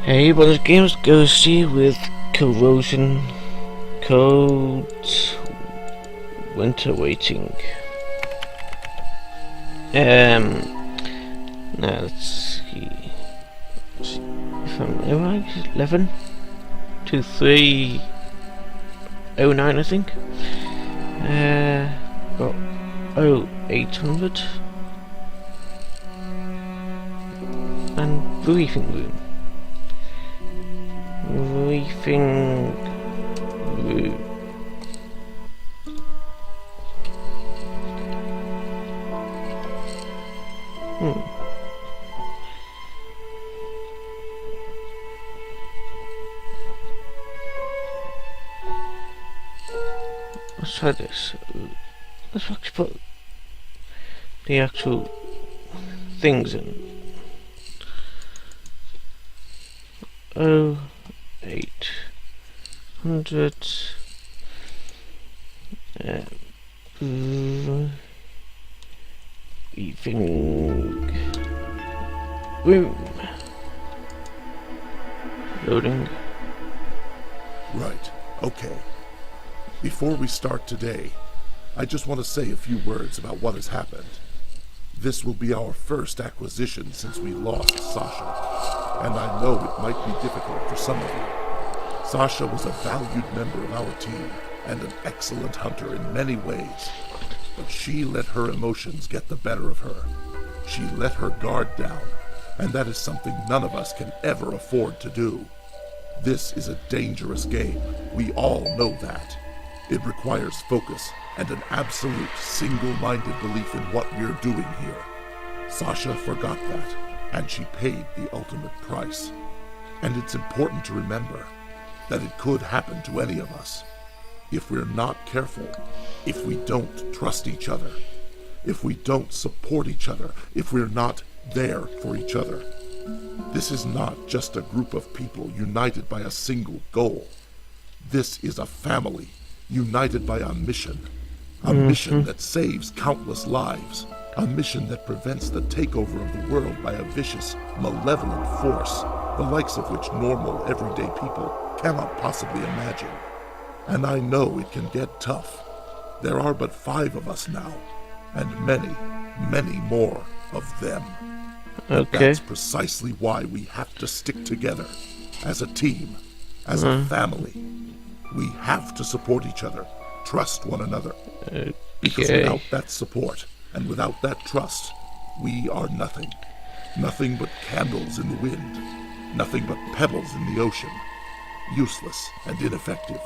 Hey, but the game's ghosty with Corrosion Cold Winter Waiting. Now let's see. If I'm right, 11 to 309, I think. Got 0800 and briefing room. Briefing room. Let's try this. Let's actually put the actual things in. 0800 briefing room. Loading. Right, okay. Before we start today, I just want to say a few words about what has happened. This will be our first acquisition since we lost Sasha, and I know it might be difficult for some of you. Sasha was a valued member of our team and an excellent hunter in many ways, but she let her emotions get the better of her. She let her guard down, and that is something none of us can ever afford to do. This is a dangerous game. We all know that. It requires focus and an absolute single-minded belief in what we're doing here. Sasha forgot that, and she paid the ultimate price. And it's important to remember that it could happen to any of us. If we're not careful, if we don't trust each other, if we don't support each other, if we're not there for each other. This is not just a group of people united by a single goal. This is a family united by a mission. A mission that saves countless lives. A mission that prevents the takeover of the world by a vicious, malevolent force, the likes of which normal, everyday people cannot possibly imagine. And I know it can get tough. There are but 5 of us now, and many, many more of them. Okay. That's precisely why we have to stick together, as a team, as a family. We have to support each other, trust one another. Because without that support, and without that trust, we are nothing. Nothing but candles in the wind. Nothing but pebbles in the ocean. Useless and ineffective.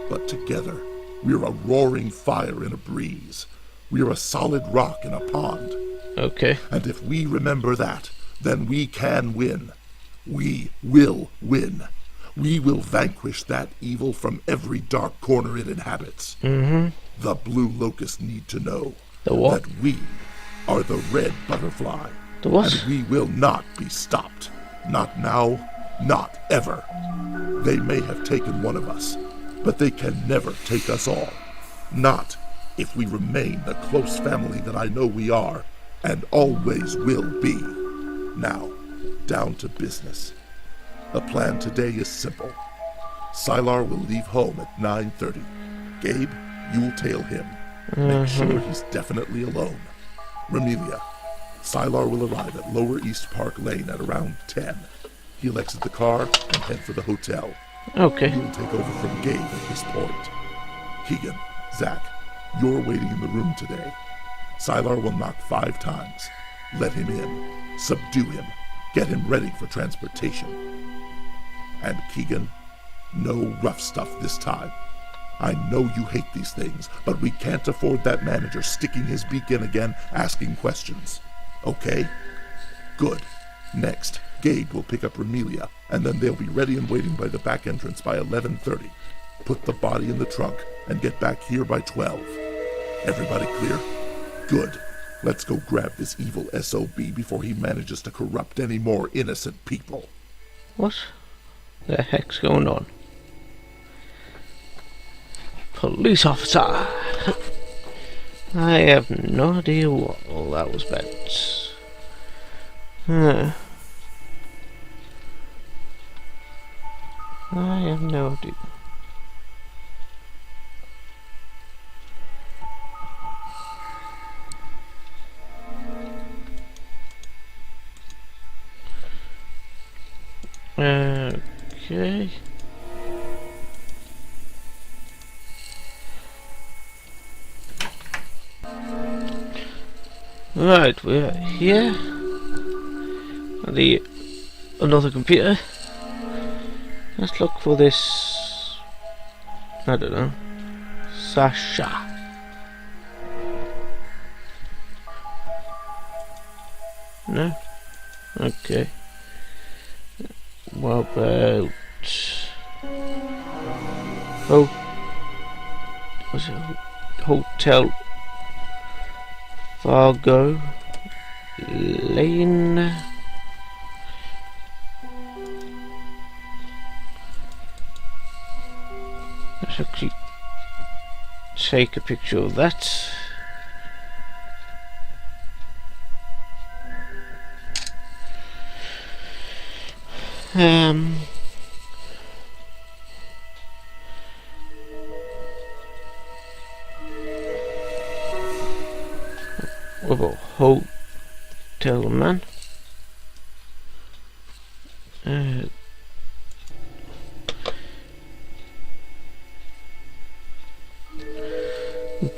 But together, we're a roaring fire in a breeze. We're a solid rock in a pond. Okay. And if we remember that, then we can win. We will win. We will vanquish that evil from every dark corner it inhabits. The blue locusts need to know The what? that we are the red butterfly. The what? And we will not be stopped. Not now, not ever. They may have taken one of us, but they can never take us all. Not if we remain the close family that I know we are, and always will be. Now, down to business. The plan today is simple. Sylar will leave home at 9:30. Gabe, you'll tail him. Make sure he's definitely alone. Remelia, Sylar will arrive at Lower East Park Lane at around 10. He'll exit the car and head for the hotel. Okay. You'll take over from Gabe at this point. Keegan, Zach, you're waiting in the room today. Sylar will knock 5 times. Let him in. Subdue him. Get him ready for transportation. And Keegan, no rough stuff this time. I know you hate these things, but we can't afford that manager sticking his beak in again, asking questions. Okay? Good. Next, Gabe will pick up Remelia, and then they'll be ready and waiting by the back entrance by 11:30. Put the body in the trunk and get back here by 12. Everybody clear? Good. Let's go grab this evil SOB before he manages to corrupt any more innocent people. What the heck's going on? Police officer! I have no idea what all that was about. I have no idea. Okay. Right, we're here. Another computer. Let's look for this. I don't know. Sasha. No? Okay. What about... Oh. Was it Hotel Fargo Lane? Let's actually take a picture of that. What about Hotelman?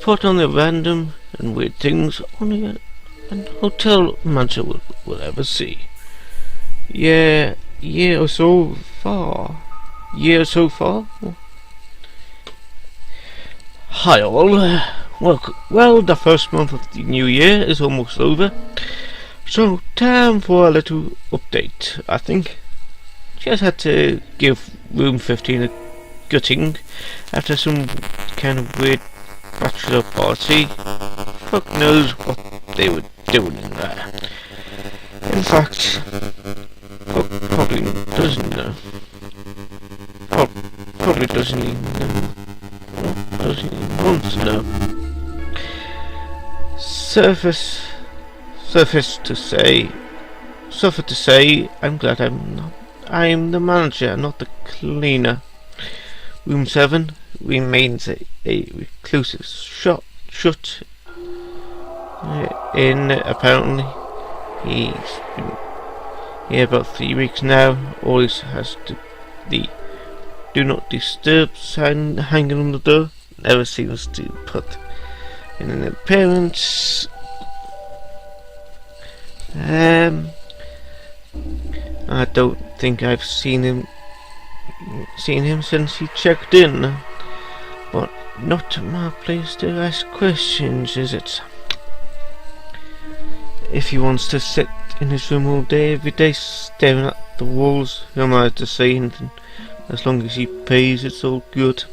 Put on the random and weird things only an hotel manager will ever see. Year or so far. Hi all. Well, the first month of the new year is almost over, so time for a little update, I think. Just had to give room 15 a gutting after some kind of weird bachelor party. Fuck knows what they were doing in there. In fact, probably doesn't know. Probably doesn't even know. Doesn't even want to know. Suffice to say, I'm glad I'm the manager, not the cleaner. Room 7 remains a reclusive shut in. Apparently, he's been here about 3 weeks now. Always has the do not disturb sign hanging on the door. Never seems to put in an appearance. I don't think I've seen him since he checked in. But not my place to ask questions, is it? If he wants to sit in his room all day, every day, staring at the walls, who am I to say anything? As long as he pays, it's all good.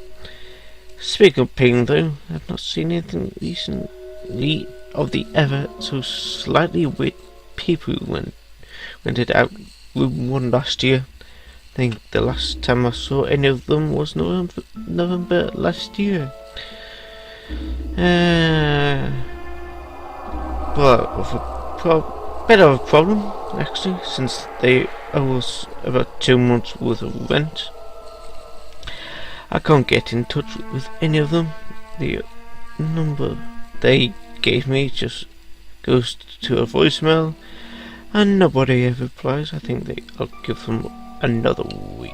Speaking of paying, though, I've not seen anything recently of the ever so slightly weird people who rented out room 1 last year. I think the last time I saw any of them was November last year. But with a bit of a problem, actually, since they owe us about 2 months worth of rent. I can't get in touch with any of them. The number they gave me just goes to a voicemail, and nobody ever replies. I think I'll give them another week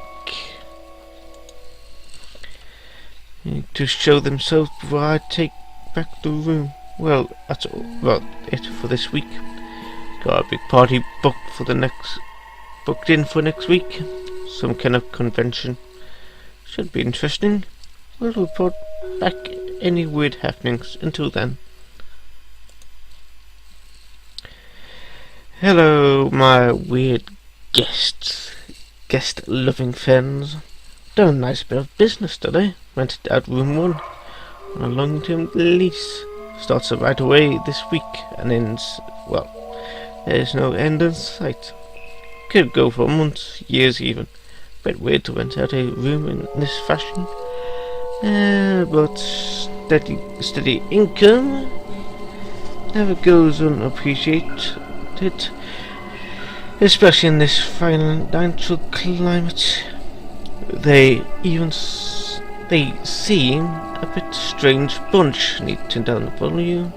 to show themselves before I take back the room. Well, that's all. Well, it for this week. Got a big party booked in for next week. Some kind of convention. Should be interesting. We'll report back any weird happenings. Until then. Hello, my weird guest-loving fans. Done a nice bit of business today. Rented out room 1 on a long-term lease. Starts right away this week and ends, well, there's no end in sight. Could go for months, years even. Bit weird to rent out a room in this fashion. But steady income never goes unappreciated, especially in this financial climate. They they seem a bit strange bunch. Need to turn down the volume.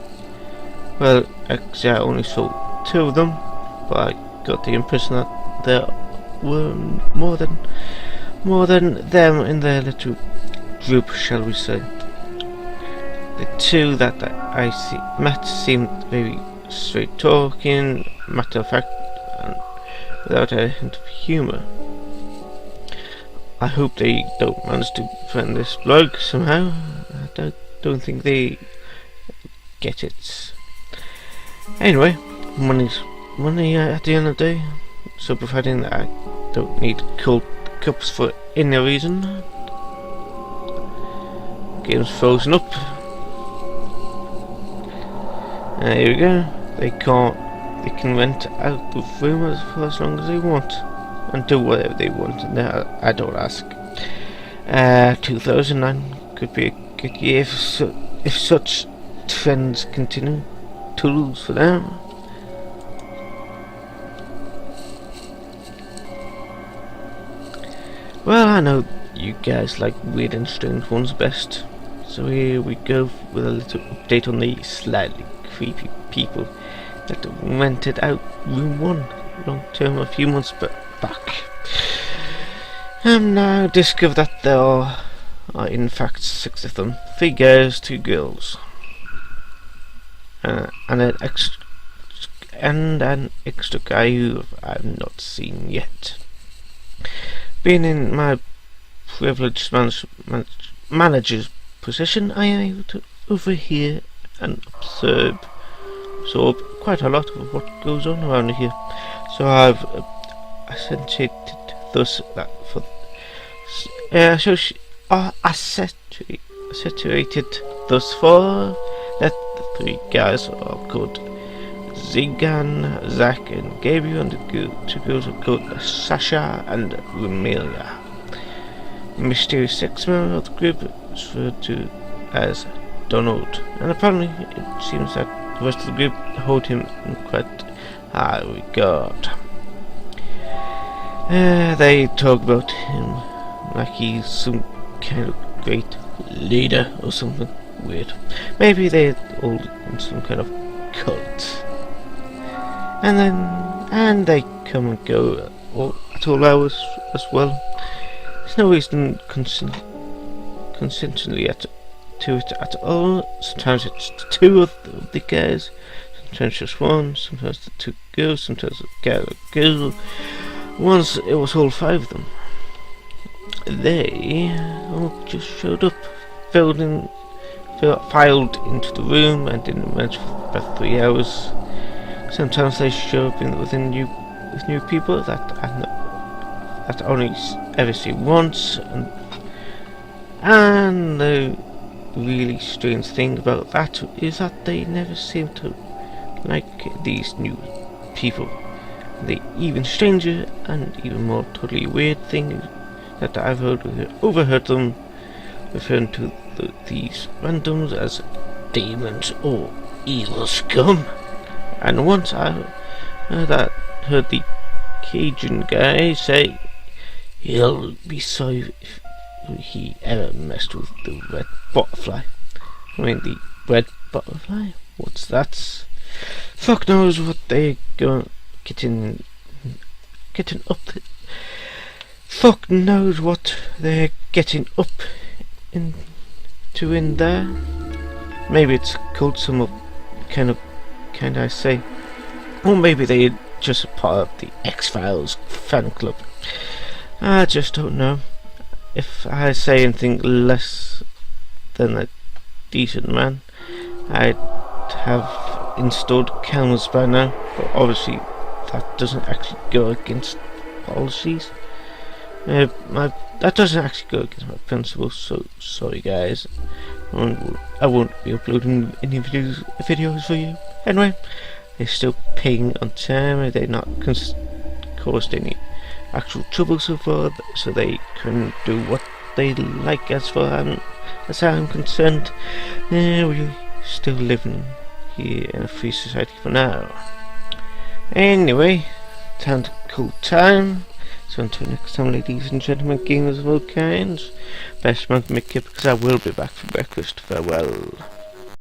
Well, actually, I only saw 2 of them, but I got the impression that there were more than them in their little group, shall we say. The 2 that I met seemed very straight talking, matter of fact, and without a hint of humour. I hope they don't manage to find this blog somehow. I don't think they get it. Anyway, money's money at the end of the day, so providing that I don't need cold cups for any reason. Game's frozen up. Here we go. They can rent out the room for as long as they want and do whatever they want, and I don't ask. 2009 could be a good year if such trends continue. Tools for them. Well, I know you guys like weird and strange ones best, so here we go with a little update on the slightly creepy people that rented out room 1 long term a few months back. And now discover that there are in fact 6 of them, 3 guys, 2 girls. And an extra guy who I've not seen yet. Being in my privileged manager's position, I am able to overhear and absorb quite a lot of what goes on around here. So I've accentuated thus that for saturated thus far that the 3 guys are called Zigan, Zach and Gabriel, and the 2 girls are called Sasha and Romelia. The mysterious 6th member of the group is referred to as Donald, and apparently it seems that the rest of the group hold him in quite high regard. They talk about him like he's some kind of great leader or something weird. Maybe they're all in some kind of cult. And they come and go at all hours as well. There's no reason consistently to it at all. Sometimes it's 2 of the guys, sometimes just 1, sometimes the 2 girls, sometimes a guy and a girl. Once it was all 5 of them. They all just showed up, filed into the room and didn't emerge for about 3 hours. Sometimes they show up with new people that I only ever see once, and the really strange thing about that is that they never seem to like these new people. The even stranger and even more totally weird thing that I've overheard them referring to these randoms as demons or evil scum. And once I heard the Cajun guy say he'll be sorry if he ever messed with the red butterfly. I mean, the red butterfly? What's that? Fuck knows what they're getting up. Fuck knows what they're getting up into in there. Maybe it's called some kind I say, or maybe they're just part of the X-Files fan club. I just don't know. If I say anything less than a decent man, I'd have installed cameras by now, but obviously that doesn't actually go against policies. That doesn't actually go against my principles, so sorry guys. I won't be uploading any videos for you. Anyway, they're still paying on time and they're not caused any actual trouble so far, so they can do what they like as far as I'm concerned. We're still living here in a free society for now. Anyway, time to cool time. So until next time, ladies and gentlemen, gamers of all kinds, best man to make it, because I will be back for breakfast. Farewell.